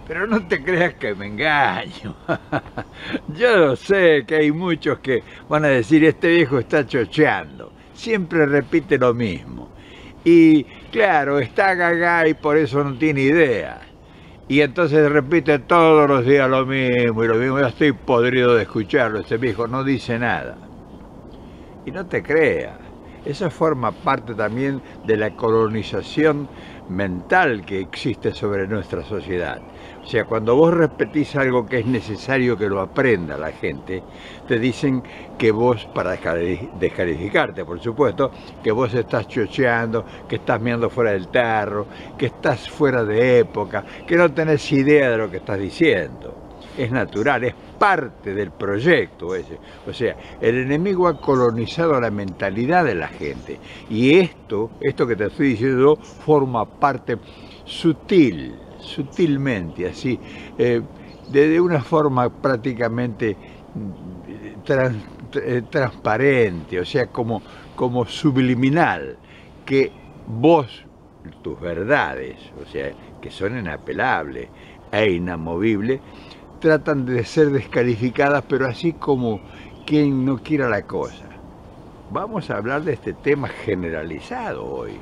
Pero no te creas que me engaño. Yo lo sé que hay muchos que van a decir, este viejo está chocheando. Siempre repite lo mismo. Y claro, está gaga y por eso no tiene idea. Y entonces repite todos los días lo mismo y lo mismo. Ya estoy podrido de escucharlo. Este viejo no dice nada. Y no te creas. Eso forma parte también de la colonización mental que existe sobre nuestra sociedad. O sea, cuando vos repetís algo que es necesario que lo aprenda la gente, te dicen que vos, para descalificarte, por supuesto, que vos estás chocheando, que estás meando fuera del tarro, que estás fuera de época, que no tenés idea de lo que estás diciendo. Es natural, es parte del proyecto ese. O sea, el enemigo ha colonizado la mentalidad de la gente. Y esto que te estoy diciendo, forma parte sutilmente, así, de una forma prácticamente transparente, o sea, como subliminal, que vos, tus verdades, o sea, que son inapelables e inamovibles, tratan de ser descalificadas, pero así como quien no quiera la cosa. Vamos a hablar de este tema generalizado hoy.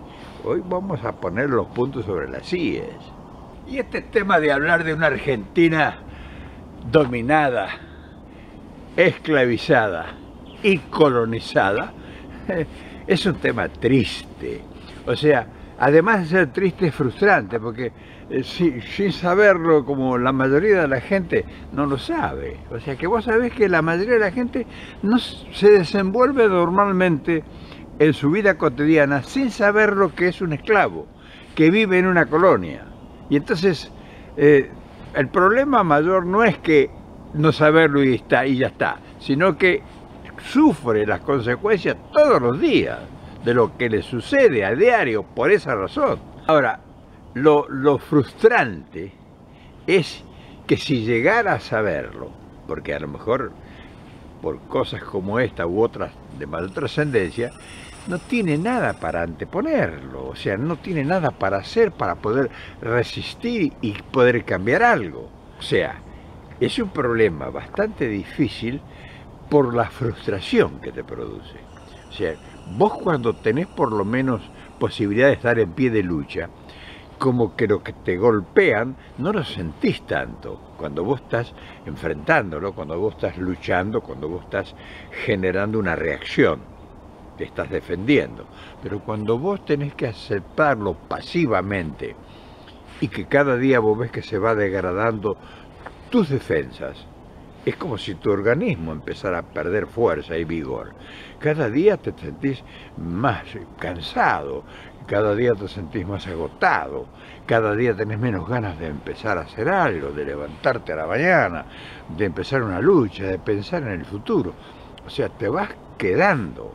Hoy vamos a poner los puntos sobre las íes. Y este tema de hablar de una Argentina dominada, esclavizada y colonizada, es un tema triste. O sea, además de ser triste, es frustrante, porque sin saberlo, como la mayoría de la gente no lo sabe. O sea, que vos sabés que la mayoría de la gente no se desenvuelve normalmente en su vida cotidiana sin saber lo que es un esclavo, que vive en una colonia. Y entonces, el problema mayor no es que no saberlo y ya está, sino que sufre las consecuencias todos los días de lo que le sucede a diario por esa razón. Ahora, lo frustrante es que si llegara a saberlo, porque a lo mejor por cosas como esta u otras de mayor trascendencia, no tiene nada para anteponerlo, o sea, no tiene nada para hacer para poder resistir y poder cambiar algo. O sea, es un problema bastante difícil por la frustración que te produce. O sea, vos cuando tenés por lo menos posibilidad de estar en pie de lucha, como que lo que te golpean no lo sentís tanto cuando vos estás enfrentándolo, cuando vos estás luchando, cuando vos estás generando una reacción, te estás defendiendo. Pero cuando vos tenés que aceptarlo pasivamente y que cada día vos ves que se va degradando tus defensas, es como si tu organismo empezara a perder fuerza y vigor. Cada día te sentís más cansado, cada día te sentís más agotado, cada día tenés menos ganas de empezar a hacer algo, de levantarte a la mañana, de empezar una lucha, de pensar en el futuro. O sea, te vas quedando.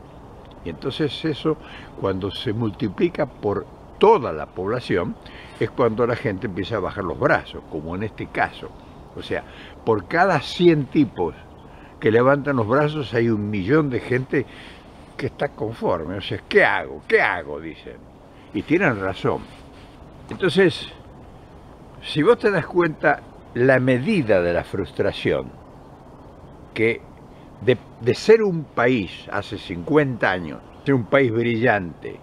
Y entonces eso, cuando se multiplica por toda la población, es cuando la gente empieza a bajar los brazos, como en este caso. O sea, por cada 100 tipos que levantan los brazos hay 1 millón de gente que está conforme. O sea, ¿qué hago? ¿Qué hago? Dicen. Y tienen razón. Entonces, si vos te das cuenta la medida de la frustración, que de ser un país hace 50 años, ser un país brillante,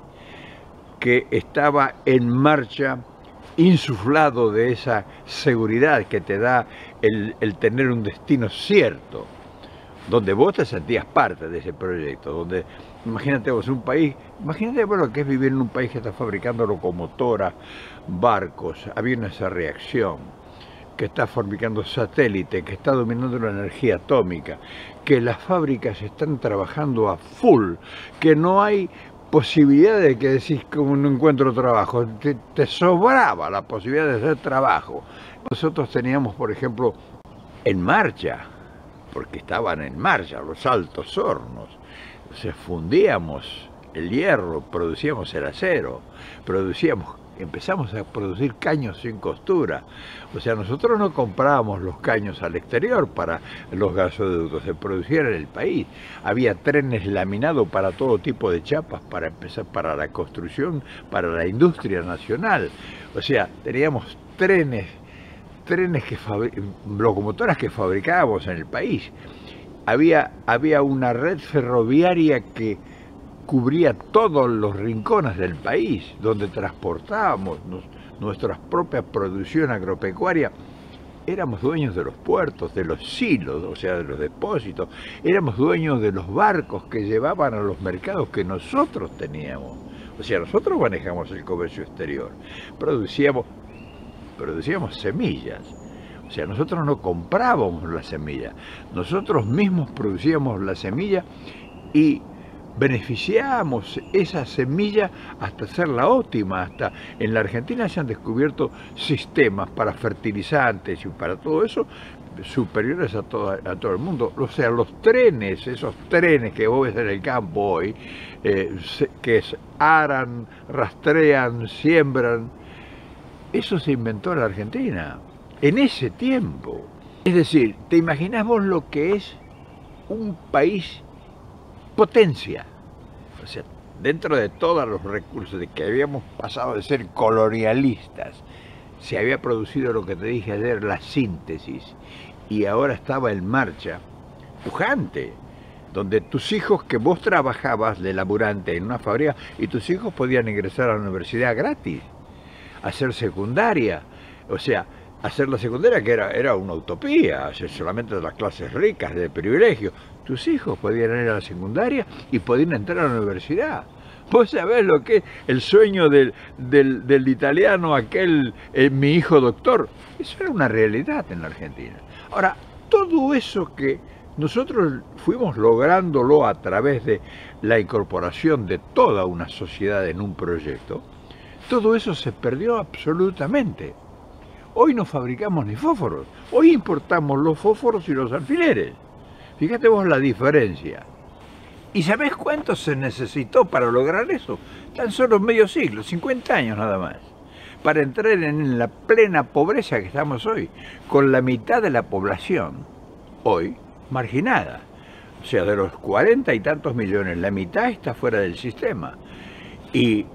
que estaba en marcha, insuflado de esa seguridad que te da el tener un destino cierto, donde vos te sentías parte de ese proyecto, donde, imagínate vos, un país, imagínate vos lo que es vivir en un país que está fabricando locomotoras, barcos, aviones a reacción, que está fabricando satélites, que está dominando la energía atómica, que las fábricas están trabajando a full, que no hay posibilidad de que decís como no encuentro trabajo, te sobraba la posibilidad de hacer trabajo. Nosotros teníamos, por ejemplo, en marcha, porque estaban en marcha los altos hornos, o sea, fundíamos el hierro, producíamos el acero, empezamos a producir caños sin costura. O sea, nosotros no comprábamos los caños al exterior para los gasoductos, se producían en el país. Había trenes laminados para todo tipo de chapas, para empezar, para la construcción, para la industria nacional. O sea, teníamos trenes locomotoras que fabricábamos en el país. Había una red ferroviaria que cubría todos los rincones del país, donde transportábamos nuestra propia producción agropecuaria. Éramos dueños de los puertos, de los silos, o sea, de los depósitos. Éramos dueños de los barcos que llevaban a los mercados que nosotros teníamos. O sea, nosotros manejamos el comercio exterior. Producíamos semillas. O sea, nosotros no comprábamos la semilla. Nosotros mismos producíamos la semilla y beneficiamos esa semilla hasta hacerla óptima. Hasta en la Argentina se han descubierto sistemas para fertilizantes y para todo eso superiores a todo el mundo. O sea, los trenes, esos trenes que vos ves en el campo hoy, que aran, rastrean, siembran, eso se inventó en la Argentina, en ese tiempo. Es decir, ¿te imaginás vos lo que es un país potencia? O sea, dentro de todos los recursos de que habíamos pasado de ser colonialistas, se había producido lo que te dije ayer, la síntesis, y ahora estaba en marcha, pujante, donde tus hijos, que vos trabajabas de laburante en una fábrica, y tus hijos podían ingresar a la universidad gratis, hacer secundaria, o sea, hacer la secundaria que era una utopía, hacer solamente de las clases ricas, de privilegio. Tus hijos podían ir a la secundaria y podían entrar a la universidad. Vos sabés lo que es el sueño del italiano aquel, mi hijo doctor. Eso era una realidad en la Argentina. Ahora, todo eso que nosotros fuimos lográndolo a través de la incorporación de toda una sociedad en un proyecto, todo eso se perdió absolutamente. Hoy no fabricamos ni fósforos, hoy importamos los fósforos y los alfileres. Fíjate vos la diferencia. ¿Y sabés cuánto se necesitó para lograr eso? Tan solo medio siglo, 50 años nada más, para entrar en la plena pobreza que estamos hoy, con la mitad de la población hoy marginada. O sea, de los 40 y tantos millones, la mitad está fuera del sistema. Y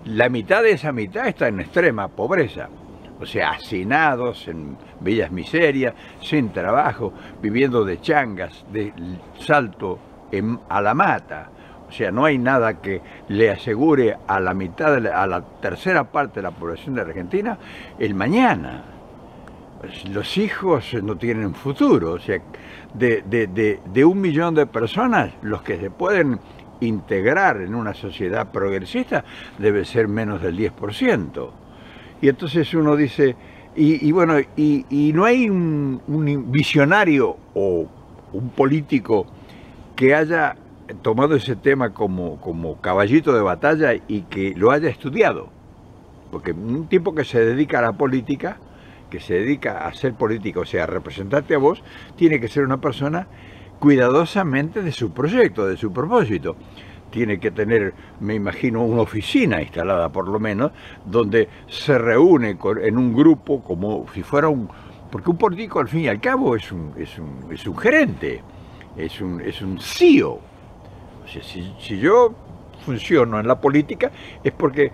la mitad de esa mitad está en extrema pobreza. O sea, hacinados en villas miserias, sin trabajo, viviendo de changas, de salto a la mata. O sea, no hay nada que le asegure a la mitad, a la tercera parte de la población de Argentina el mañana. Los hijos no tienen futuro. O sea, de 1 millón de personas, los que se pueden integrar en una sociedad progresista debe ser menos del 10%. Y entonces uno dice, bueno, no hay un visionario o un político que haya tomado ese tema como caballito de batalla y que lo haya estudiado. Porque un tipo que se dedica a la política, que se dedica a hacer política, o sea, a representarte a vos, tiene que ser una persona cuidadosamente de su proyecto, de su propósito. Tiene que tener, me imagino, una oficina instalada por lo menos, donde se reúne en un grupo como si fuera porque un político al fin y al cabo es un gerente, es un CEO. O sea, si yo funciono en la política es porque,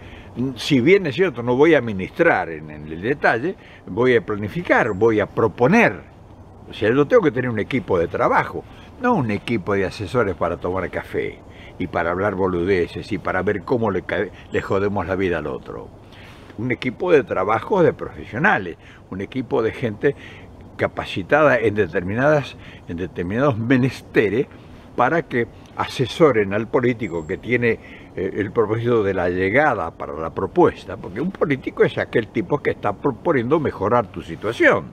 si bien es cierto, no voy a administrar en el detalle, voy a planificar, voy a proponer. O sea, yo tengo que tener un equipo de trabajo, no un equipo de asesores para tomar café y para hablar boludeces y para ver cómo le jodemos la vida al otro. Un equipo de trabajo de profesionales, un equipo de gente capacitada en determinados menesteres para que asesoren al político que tiene el propósito de la llegada para la propuesta, porque un político es aquel tipo que está proponiendo mejorar tu situación.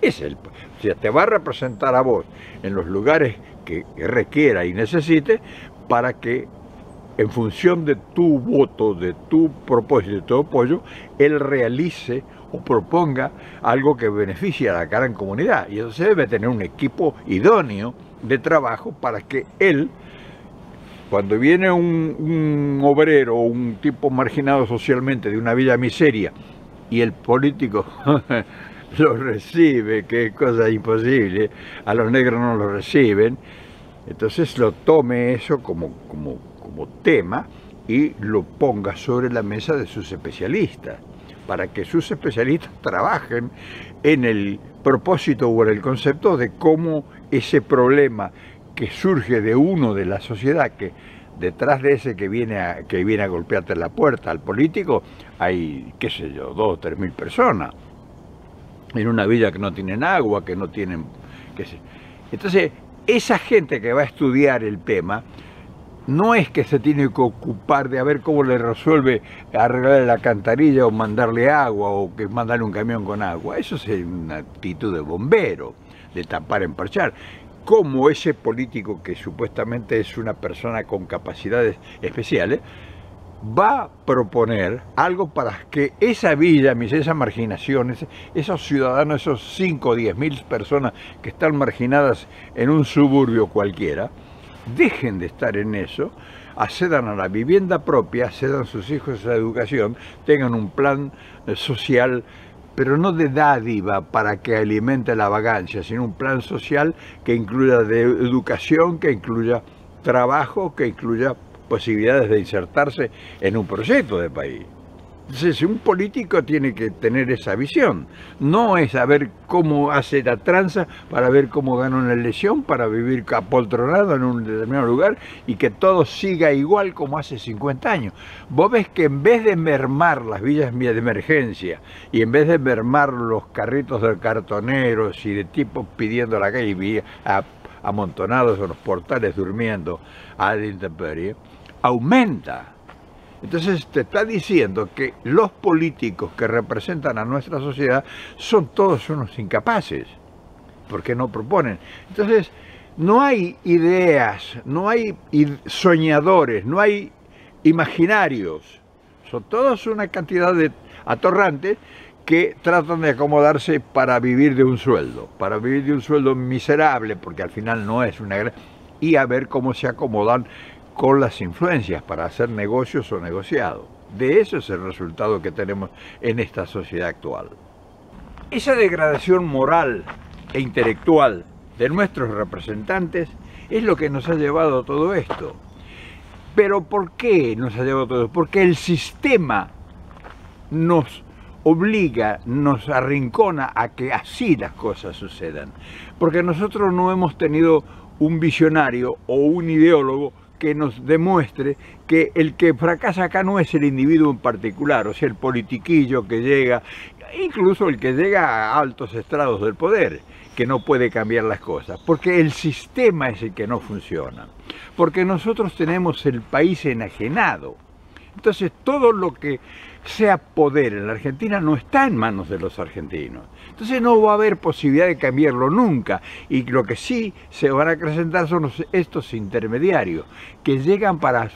O sea, te va a representar a vos en los lugares que requiera y necesite, para que en función de tu voto, de tu propósito, de tu apoyo, él realice o proponga algo que beneficie a la gran comunidad. Y entonces debe tener un equipo idóneo de trabajo para que él, cuando viene un obrero o un tipo marginado socialmente de una villa miseria y el político lo recibe, que es cosa imposible, a los negros no lo reciben, entonces lo tome eso como tema y lo ponga sobre la mesa de sus especialistas. para que sus especialistas trabajen en el propósito o en el concepto de cómo ese problema que surge de uno de la sociedad, que detrás de ese que viene a golpearte la puerta al político, hay, qué sé yo, 2 o 3 mil personas en una villa que no tienen agua, que no tienen, qué sé. Entonces, esa gente que va a estudiar el tema, no es que se tiene que ocupar de a ver cómo le resuelve arreglarle la alcantarilla o mandarle agua o que mandarle un camión con agua. Eso es una actitud de bombero, de tapar, emparchar. Como ese político que supuestamente es una persona con capacidades especiales, va a proponer algo para que esa villa, esa marginación, esos ciudadanos, esos 5 o 10 mil personas que están marginadas en un suburbio cualquiera, dejen de estar en eso, accedan a la vivienda propia, accedan a sus hijos a la educación, tengan un plan social, pero no de dádiva para que alimente la vagancia, sino un plan social que incluya de educación, que incluya trabajo, que incluya posibilidades de insertarse en un proyecto de país. Entonces, un político tiene que tener esa visión. No es saber cómo hace la tranza para ver cómo gana una elección, para vivir apoltronado en un determinado lugar y que todo siga igual como hace 50 años. Vos ves que en vez de mermar las villas de emergencia y en vez de mermar los carritos de cartoneros y de tipos pidiendo la calle y amontonados en los portales durmiendo a la intemperie, aumenta. Entonces te está diciendo que los políticos que representan a nuestra sociedad son todos unos incapaces, porque no proponen. Entonces no hay ideas, no hay soñadores, no hay imaginarios, son todos una cantidad de atorrantes que tratan de acomodarse para vivir de un sueldo miserable, porque al final no es una gran... y a ver cómo se acomodan con las influencias para hacer negocios o negociados. De eso es el resultado que tenemos en esta sociedad actual. Esa degradación moral e intelectual de nuestros representantes es lo que nos ha llevado a todo esto. Pero ¿por qué nos ha llevado a todo esto? Porque el sistema nos obliga, nos arrincona a que así las cosas sucedan. Porque nosotros no hemos tenido un visionario o un ideólogo que nos demuestre que el que fracasa acá no es el individuo en particular, o sea, el politiquillo que llega, incluso el que llega a altos estrados del poder, que no puede cambiar las cosas, porque el sistema es el que no funciona, porque nosotros tenemos el país enajenado. Entonces todo lo que sea poder en la Argentina no está en manos de los argentinos. Entonces no va a haber posibilidad de cambiarlo nunca. Y lo que sí se van a acrecentar son estos intermediarios que llegan para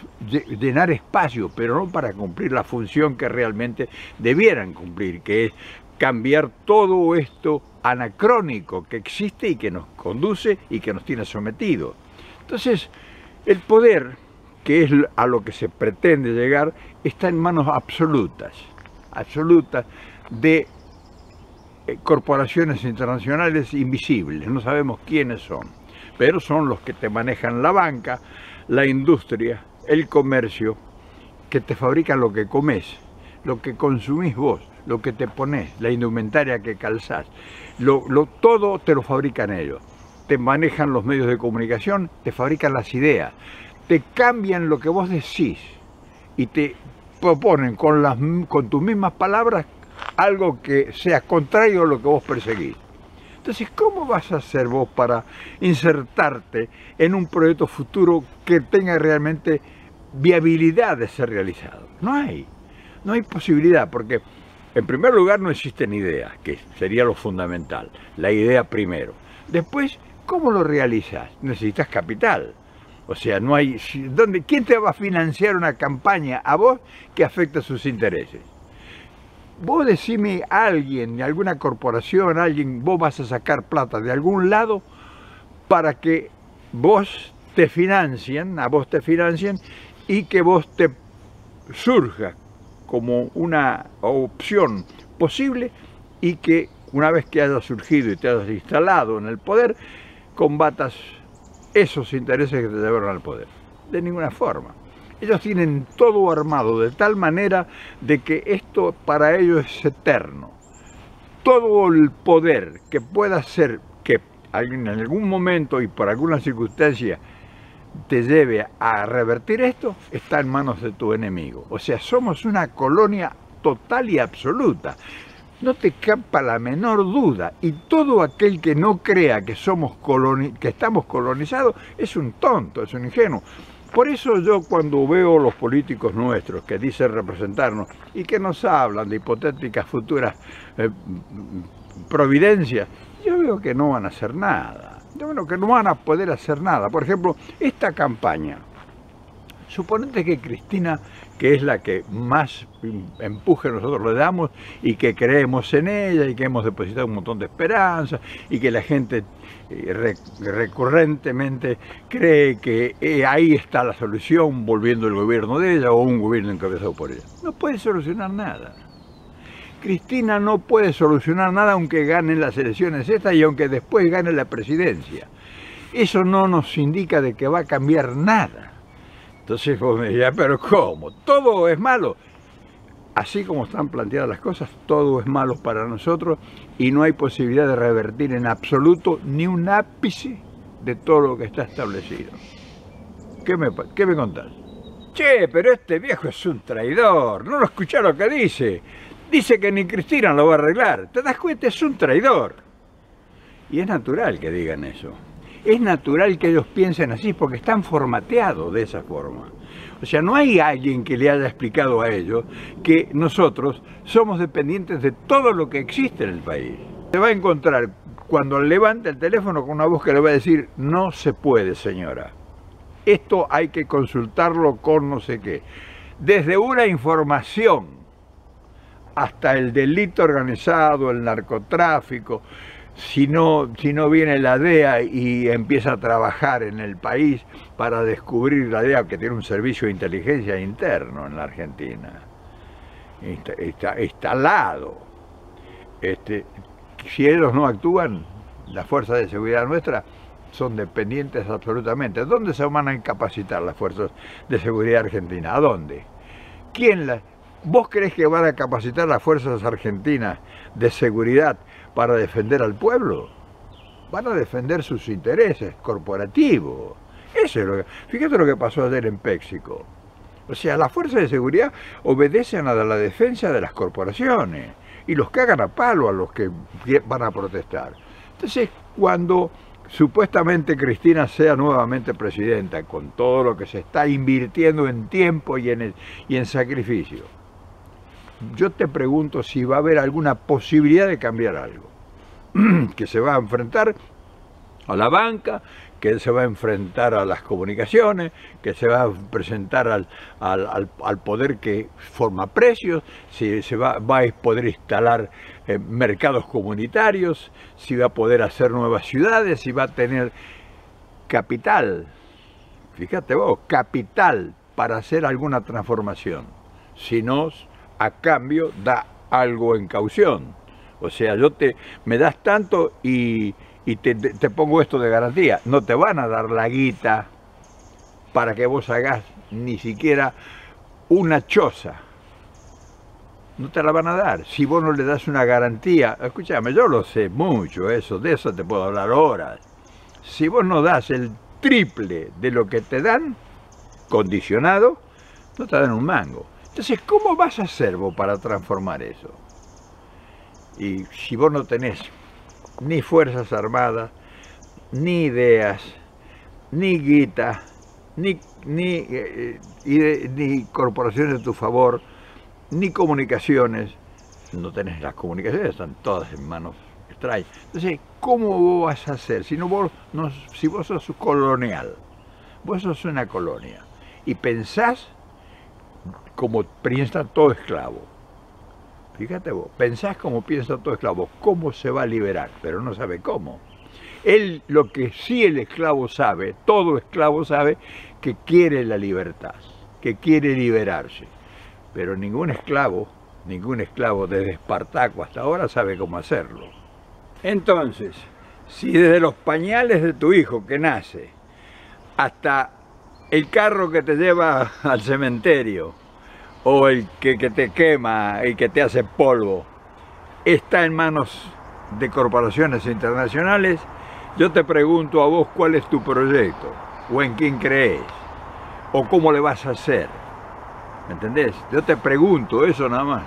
llenar espacio, pero no para cumplir la función que realmente debieran cumplir, que es cambiar todo esto anacrónico que existe y que nos conduce y que nos tiene sometidos. Entonces el poder, que es a lo que se pretende llegar, está en manos absolutas de corporaciones internacionales invisibles, no sabemos quiénes son, pero son los que te manejan la banca, la industria, el comercio, que te fabrican lo que comes, lo que consumís vos, lo que te pones, la indumentaria que calzás, todo te lo fabrican ellos. Te manejan los medios de comunicación, te fabrican las ideas, te cambian lo que vos decís y te proponen con tus mismas palabras algo que sea contrario a lo que vos perseguís. Entonces, ¿cómo vas a hacer vos para insertarte en un proyecto futuro que tenga realmente viabilidad de ser realizado? No hay posibilidad, porque en primer lugar no existen ideas, que sería lo fundamental, la idea primero. Después, ¿cómo lo realizas? Necesitas capital. O sea, no hay... ¿Quién te va a financiar una campaña a vos que afecte a sus intereses? Vos decime a alguien, de alguna corporación, vos vas a sacar plata de algún lado para que a vos te financien y que vos te surja como una opción posible y que una vez que hayas surgido y te hayas instalado en el poder, combatas esos intereses que te llevaron al poder. De ninguna forma. Ellos tienen todo armado de tal manera de que esto para ellos es eterno. Todo el poder que pueda hacer que alguien en algún momento y por alguna circunstancia te lleve a revertir esto, está en manos de tu enemigo. O sea, somos una colonia total y absoluta. No te quepa la menor duda. Y todo aquel que no crea que estamos colonizados es un tonto, es un ingenuo. Por eso yo cuando veo los políticos nuestros que dicen representarnos y que nos hablan de hipotéticas futuras providencias, yo veo que no van a hacer nada. Yo veo que no van a poder hacer nada. Por ejemplo, esta campaña. Suponete que Cristina, que es la que más empuje nosotros le damos y que creemos en ella y que hemos depositado un montón de esperanza y que la gente recurrentemente cree que ahí está la solución volviendo el gobierno de ella o un gobierno encabezado por ella. No puede solucionar nada. Cristina no puede solucionar nada aunque gane las elecciones estas y aunque después gane la presidencia. Eso no nos indica de que va a cambiar nada. Entonces vos me dirás, pero ¿cómo? ¿Todo es malo? Así como están planteadas las cosas, todo es malo para nosotros y no hay posibilidad de revertir en absoluto ni un ápice de todo lo que está establecido. ¿Qué me contás? Che, pero este viejo es un traidor, no lo escuchás lo que dice. Dice que ni Cristina lo va a arreglar. ¿Te das cuenta? Es un traidor. Y es natural que digan eso. Es natural que ellos piensen así porque están formateados de esa forma. O sea, no hay alguien que le haya explicado a ellos que nosotros somos dependientes de todo lo que existe en el país. Se va a encontrar cuando levante el teléfono con una voz que le va a decir, no se puede, señora. Esto hay que consultarlo con no sé qué. Desde una información hasta el delito organizado, el narcotráfico. Si no viene la DEA y empieza a trabajar en el país para descubrir la DEA, que tiene un servicio de inteligencia interno en la Argentina, está instalado. Si ellos no actúan, las fuerzas de seguridad nuestras son dependientes absolutamente. ¿Dónde se van a capacitar las fuerzas de seguridad argentinas? ¿A dónde? ¿Vos creés que van a capacitar las fuerzas argentinas de seguridad para defender al pueblo? Van a defender sus intereses corporativos. Eso es lo que... Fíjate lo que pasó ayer en Péxico. O sea, las fuerzas de seguridad obedecen a la defensa de las corporaciones y los cagan a palo a los que van a protestar. Entonces, cuando supuestamente Cristina sea nuevamente presidenta, con todo lo que se está invirtiendo en tiempo y en sacrificio, yo te pregunto si va a haber alguna posibilidad de cambiar algo. Que se va a enfrentar a la banca, que se va a enfrentar a las comunicaciones, que se va a presentar al poder que forma precios, si se va a poder instalar mercados comunitarios, si va a poder hacer nuevas ciudades, si va a tener capital, fíjate vos, capital para hacer alguna transformación. Si no, a cambio da algo en caución. O sea, me das tanto y te pongo esto de garantía. No te van a dar la guita para que vos hagas ni siquiera una choza. No te la van a dar. Si vos no le das una garantía, escúchame, yo lo sé mucho, de eso te puedo hablar horas. Si vos no das el triple de lo que te dan, condicionado, no te dan un mango. Entonces, ¿cómo vas a hacer vos para transformar eso? Y si vos no tenés ni fuerzas armadas, ni ideas, ni guita, ni corporaciones a tu favor, ni comunicaciones, no tenés las comunicaciones, están todas en manos extrañas. Entonces, ¿cómo vos vas a hacer? Si vos sos colonial, vos sos una colonia, y pensás como piensa todo esclavo. Fíjate vos, pensás como piensa todo esclavo, cómo se va a liberar, pero no sabe cómo. Lo que sí el esclavo sabe, todo esclavo sabe, que quiere la libertad, que quiere liberarse. Pero ningún esclavo desde Espartaco hasta ahora sabe cómo hacerlo. Entonces, si desde los pañales de tu hijo que nace hasta el carro que te lleva al cementerio o el que te quema y que te hace polvo está en manos de corporaciones internacionales, yo te pregunto a vos cuál es tu proyecto, o en quién crees, o cómo le vas a hacer. ¿Me entendés? Yo te pregunto eso nada más.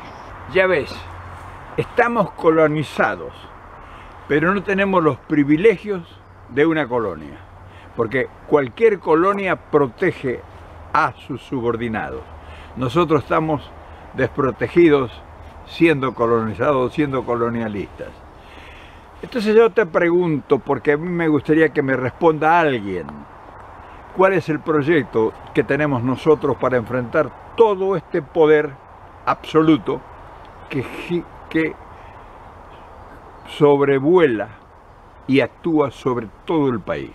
Ya ves, estamos colonizados, pero no tenemos los privilegios de una colonia, porque cualquier colonia protege a sus subordinados. Nosotros estamos desprotegidos siendo colonizados, siendo colonialistas. Entonces yo te pregunto, porque a mí me gustaría que me responda alguien, ¿cuál es el proyecto que tenemos nosotros para enfrentar todo este poder absoluto que sobrevuela y actúa sobre todo el país?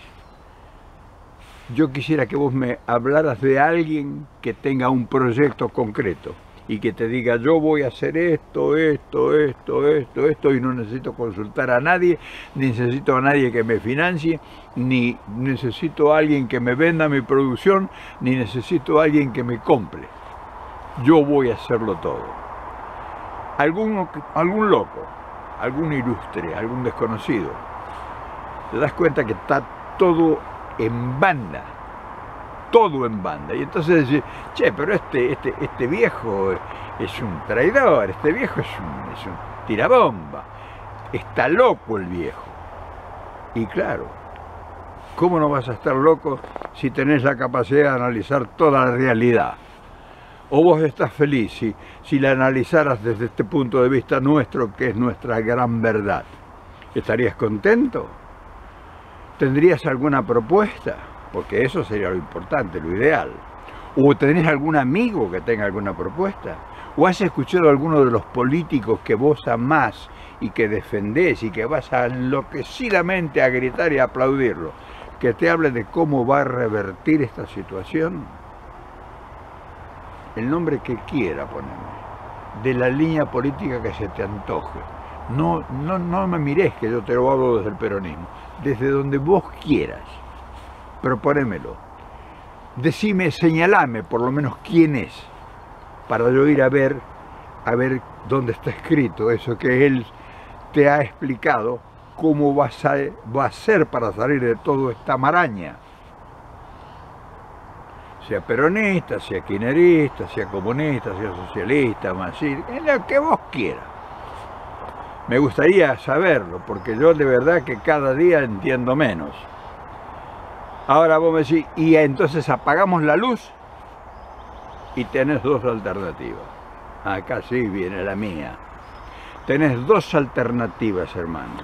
Yo quisiera que vos me hablaras de alguien que tenga un proyecto concreto y que te diga: yo voy a hacer esto, y no necesito consultar a nadie, ni necesito a nadie que me financie, ni necesito a alguien que me venda mi producción, ni necesito a alguien que me compre. Yo voy a hacerlo todo. Algún loco, algún ilustre, algún desconocido, te das cuenta que está todo en banda, todo en banda, y entonces decís: che, pero este viejo es un traidor, este viejo es un tirabomba, está loco el viejo. Y claro, ¿cómo no vas a estar loco si tenés la capacidad de analizar toda la realidad? ¿O vos estás feliz si la analizaras desde este punto de vista nuestro, que es nuestra gran verdad? ¿Estarías contento? ¿Tendrías alguna propuesta? Porque eso sería lo importante, lo ideal. ¿O tenés algún amigo que tenga alguna propuesta? ¿O has escuchado a alguno de los políticos que vos amás y que defendés y que vas enloquecidamente a gritar y a aplaudirlo, que te hable de cómo va a revertir esta situación? El nombre que quiera ponerme, de la línea política que se te antoje. No me mires que yo te lo hablo desde el peronismo, desde donde vos quieras, proponémelo. Decime, señalame por lo menos quién es, para yo ir a ver dónde está escrito eso que él te ha explicado, cómo va a ser para salir de toda esta maraña. Sea peronista, sea kirchnerista, sea comunista, sea socialista, masista, en lo que vos quieras. Me gustaría saberlo, porque yo de verdad que cada día entiendo menos. Ahora vos me decís: y entonces apagamos la luz, y tenés dos alternativas. Acá sí viene la mía. Tenés dos alternativas, hermano.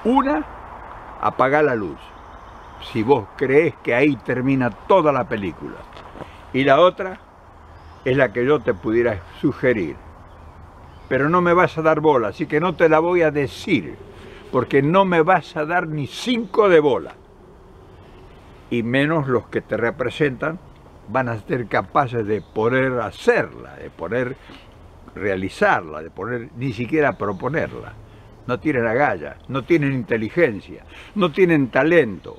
Una, apagar la luz, si vos creés que ahí termina toda la película. Y la otra es la que yo te pudiera sugerir, pero no me vas a dar bola, así que no te la voy a decir, porque no me vas a dar ni 5 de bola. Y menos los que te representan van a ser capaces de poder hacerla, de poder realizarla, de poder ni siquiera proponerla. No tienen agallas, no tienen inteligencia, no tienen talento.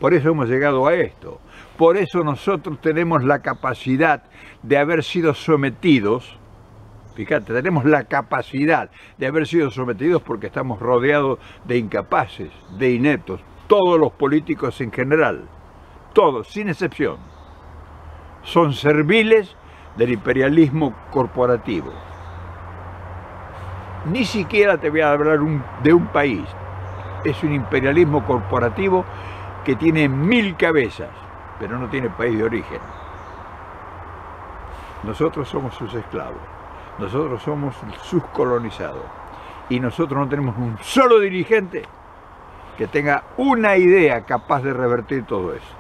Por eso hemos llegado a esto. Por eso nosotros tenemos la capacidad de haber sido sometidos. Fíjate, tenemos la capacidad de haber sido sometidos porque estamos rodeados de incapaces, de ineptos. Todos los políticos en general, todos, sin excepción, son serviles del imperialismo corporativo. Ni siquiera te voy a hablar de un país. Es un imperialismo corporativo que tiene 1000 cabezas, pero no tiene país de origen. Nosotros somos sus esclavos, nosotros somos sus colonizados, y nosotros no tenemos un solo dirigente que tenga una idea capaz de revertir todo eso.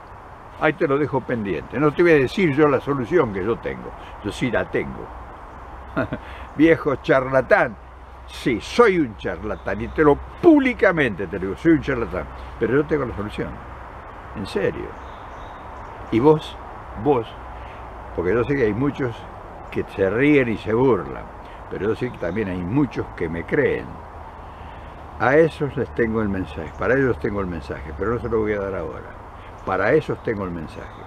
Ahí te lo dejo pendiente. No te voy a decir yo la solución que yo tengo, yo sí la tengo. Viejo charlatán. Sí, soy un charlatán, y públicamente te digo, soy un charlatán, pero yo tengo la solución, en serio. Y vos, porque yo sé que hay muchos que se ríen y se burlan, pero yo sé que también hay muchos que me creen. A esos les tengo el mensaje, para ellos tengo el mensaje, pero no se lo voy a dar ahora. Para esos tengo el mensaje.